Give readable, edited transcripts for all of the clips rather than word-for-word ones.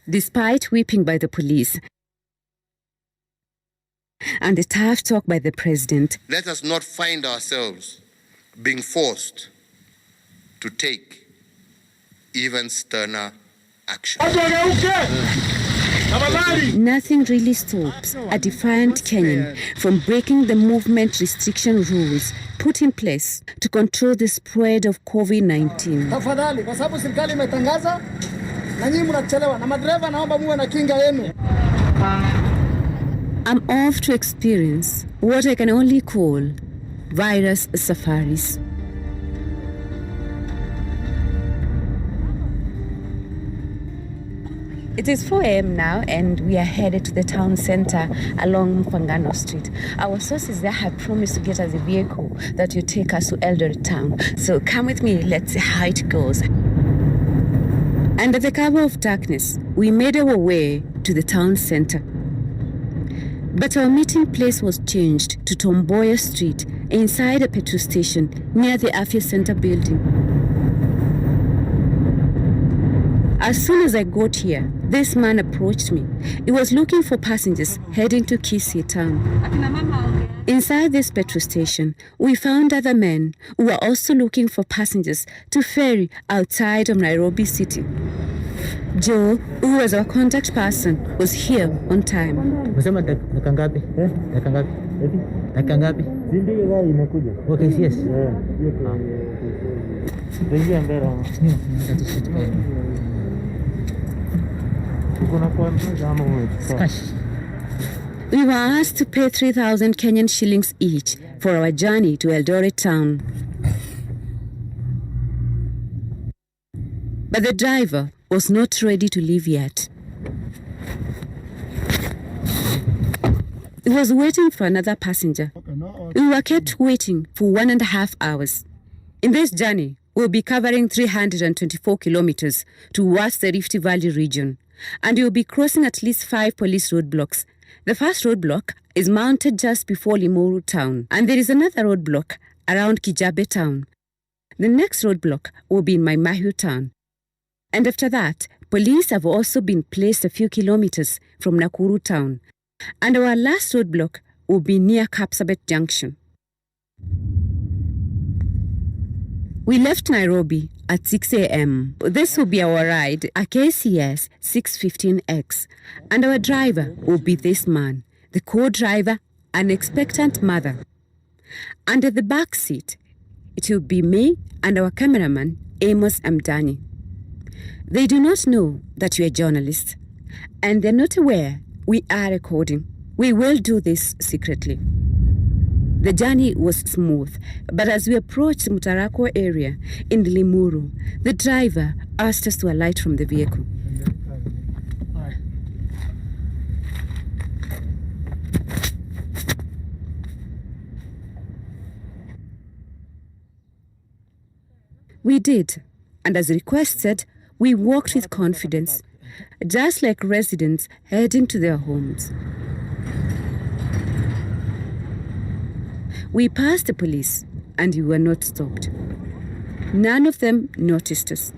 despite whipping by the police and the tough talk by the president. Let us not find ourselves being forced to take even sterner action. Nothing really stops a defiant Kenyan from breaking the movement restriction rules put in place to control the spread of COVID-19. I'm off to experience what I can only call virus safaris. It is 4 a.m. now, and we are headed to the town center along Mpangano Street. Our sources there have promised to get us a vehicle that will take us to Eldoret town. So come with me, let's see how it goes. Under the cover of darkness, we made our way to the town center. But our meeting place was changed to Tomboya Street, inside a petrol station near the Afya Center building. As soon as I got here, this man approached me. He was looking for passengers heading to Kisii town. Inside this petrol station, we found other men who were also looking for passengers to ferry outside of Nairobi city. Joe, who was our contact person, was here on time. Okay, yes. We were asked to pay 3,000 Kenyan shillings each for our journey to Eldoret town. But the driver was not ready to leave yet. He was waiting for another passenger. We were kept waiting for 1.5 hours. In this journey, we'll be covering 324 kilometers towards the Rift Valley region, and you'll be crossing at least 5 police roadblocks. The first roadblock is mounted just before Limuru town, and there is another roadblock around Kijabe town. The next roadblock will be in Maimahiu town. And after that, police have also been placed a few kilometers from Nakuru town. And our last roadblock will be near Kapsabet Junction. We left Nairobi at 6 a.m. This will be our ride, a KCS 615X. And our driver will be this man, the co-driver, an expectant mother. Under the back seat, it will be me and our cameraman, Amos Amdani. They do not know that we are journalists, and they're not aware we are recording. We will do this secretly. The journey was smooth, but as we approached Mutarakwa area in Limuru, the driver asked us to alight from the vehicle. We did, and as requested, we walked with confidence, just like residents heading to their homes. We passed the police, and we were not stopped. None of them noticed us.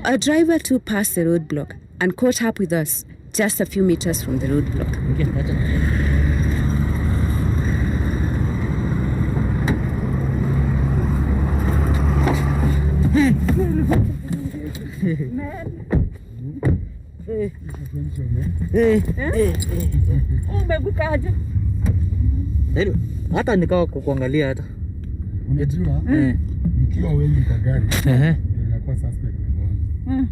Our driver too passed the roadblock and caught up with us just a few meters from the roadblock. Hata nikawa kuangalia hata. Unajua? Mkiwa wengi kwa gari. Inakuwa suspect mmoja.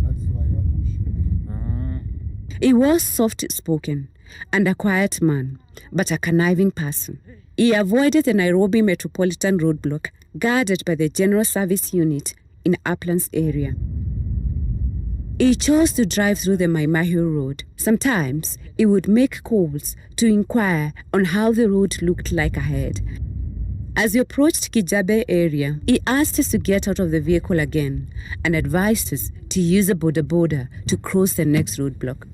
That's why watu shoot. He was soft-spoken and a quiet man, but a conniving person. He avoided the Nairobi Metropolitan Roadblock, guarded by the General Service Unit in Uplands area. He chose to drive through the Maimahiu Road. Sometimes he would make calls to inquire on how the road looked like ahead. As we approached Kijabe area, he asked us to get out of the vehicle again and advised us to use a boda to cross the next roadblock.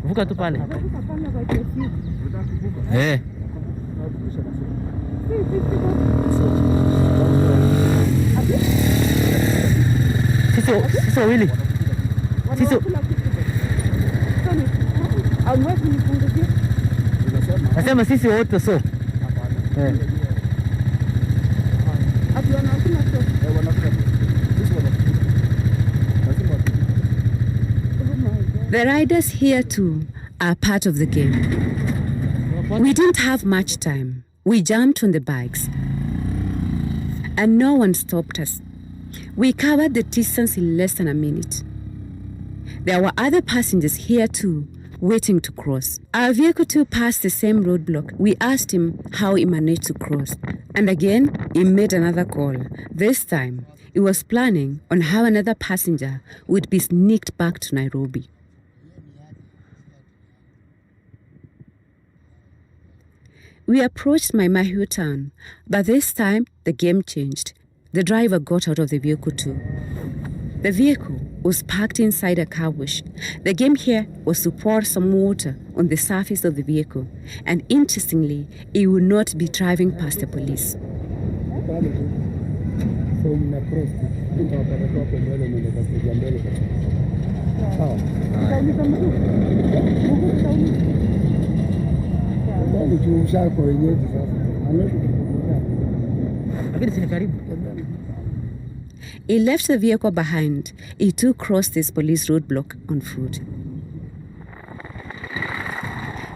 Vuka tu pale. Sisi wawili. Sisi nasema sisi wote so. The riders here too are part of the game. We didn't have much time. We jumped on the bikes and no one stopped us. We covered the distance in less than a minute. There were other passengers here too, waiting to cross. Our vehicle too passed the same roadblock. We asked him how he managed to cross. And again, he made another call. This time, he was planning on how another passenger would be sneaked back to Nairobi. We approached Maimahiu town, but this time the game changed. The driver got out of the vehicle too. The vehicle was parked inside a car wash. The game here was to pour some water on the surface of the vehicle, and interestingly, he would not be driving past the police. He left the vehicle behind. He too crossed this police roadblock on foot.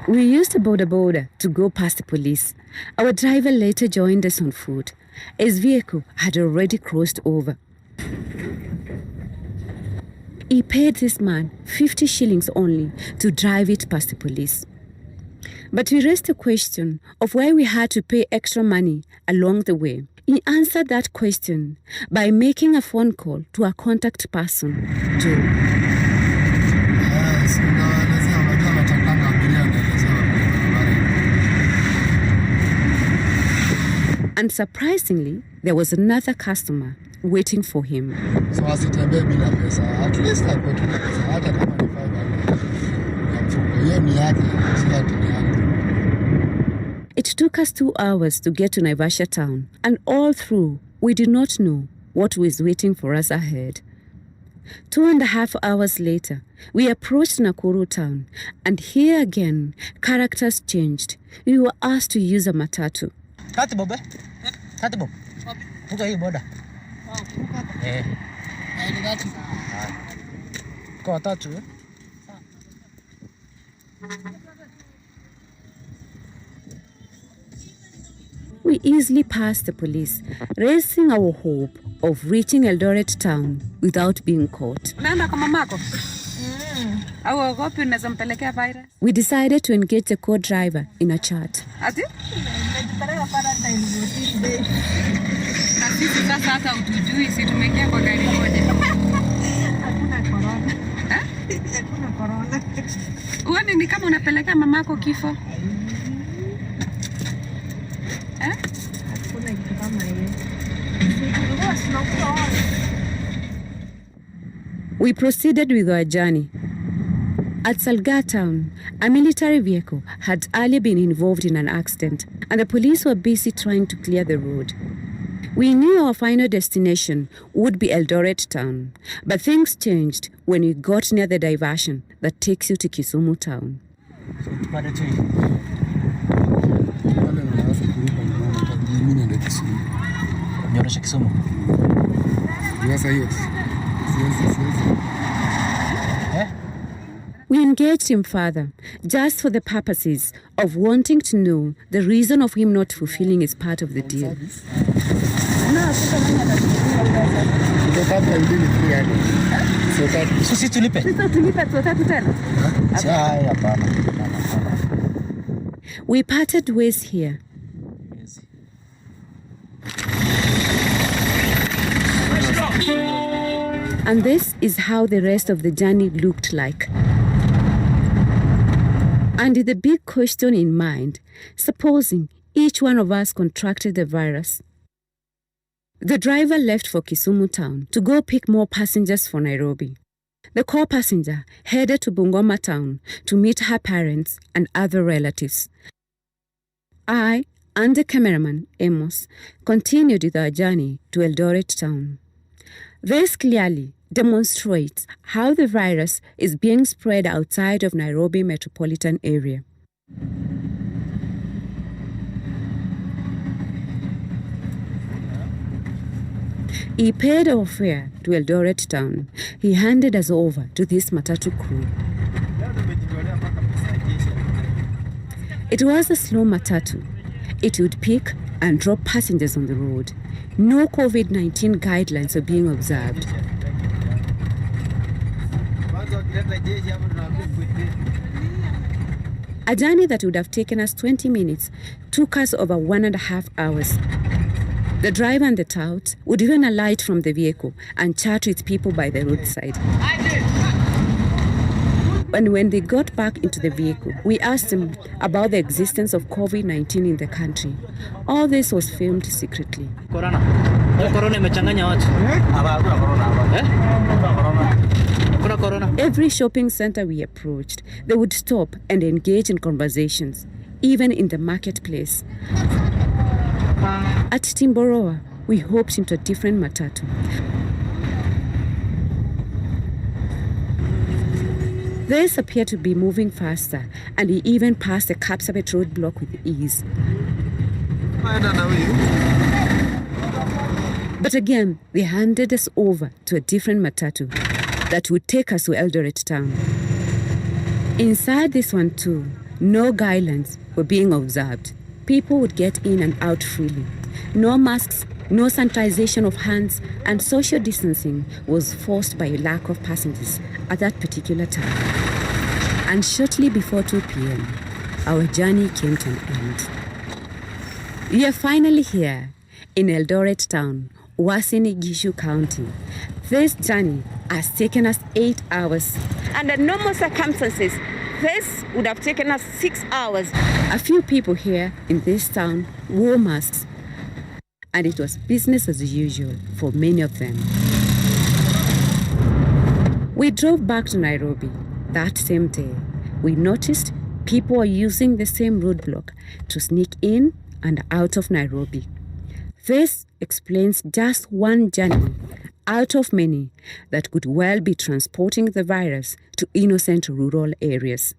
We used a boda to go past the police. Our driver later joined us on foot. His vehicle had already crossed over. He paid this man 50 shillings only to drive it past the police. But we raised the question of why we had to pay extra money along the way. He answered that question by making a phone call to a contact person, Joe. And surprisingly, there was another customer waiting for him. So asitembee bila pesa, at least akwe tuna pesa, hata kama ni 500 hiyo ni yake, si ati ni yake. It took us 2 hours to get to Naivasha town, and all through, we did not know what was waiting for us ahead. 2.5 hours later, we approached Nakuru town, and here again, characters changed. We were asked to use a matatu. Kati bobe. Kati bob. Puka hii boda. Kwa tatu. We easily passed the police, raising our hope of reaching Eldoret town without being caught. We decided to engage the co-driver in a chat. Uone ni kama unapeleka mamako kifo. We proceeded with our journey. At Salga town, a military vehicle had earlier been involved in an accident, and the police were busy trying to clear the road. We knew our final destination would be Eldoret town, but things changed when we got near the diversion that takes you to Kisumu town. We engaged him further, just for the purposes of wanting to know the reason of him not fulfilling his part of the deal. We parted ways here. And this is how the rest of the journey looked like. And with the big question in mind, supposing each one of us contracted the virus. The driver left for Kisumu town to go pick more passengers for Nairobi. The co-passenger headed to Bungoma town to meet her parents and other relatives. I and the cameraman, Amos, continued with our journey to Eldoret town. This clearly demonstrates how the virus is being spread outside of Nairobi metropolitan area. He paid our fare to Eldoret town. He handed us over to this matatu crew. It was a slow matatu. It would pick and drop passengers on the road. No COVID-19 guidelines were being observed. A journey that would have taken us 20 minutes took us over 1.5 hours. The driver and the tout would even alight from the vehicle and chat with people by the roadside. And when they got back into the vehicle, we asked them about the existence of COVID-19 in the country. All this was filmed secretly. Corona imechanganya watu. Kuna corona. Every shopping center we approached, they would stop and engage in conversations, even in the marketplace. At Timboroa, we hopped into a different matatu. This appeared to be moving faster, and we even passed the Kapsabet roadblock with ease. But again, they handed us over to a different matatu that would take us to Eldoret town. Inside this one too, no guidelines were being observed. People would get in and out freely. No masks, no sanitization of hands, and social distancing was forced by a lack of passengers at that particular time. And shortly before 2 p.m., our journey came to an end. We are finally here in Eldoret town, Uasin Gishu County. This journey has taken us 8 hours. Under normal circumstances, this would have taken us 6 hours. A few people here in this town wore masks, and it was business as usual for many of them. We drove back to Nairobi that same day. We noticed people were using the same roadblock to sneak in and out of Nairobi. This explains just one journey out of many that could well be transporting the virus to innocent rural areas.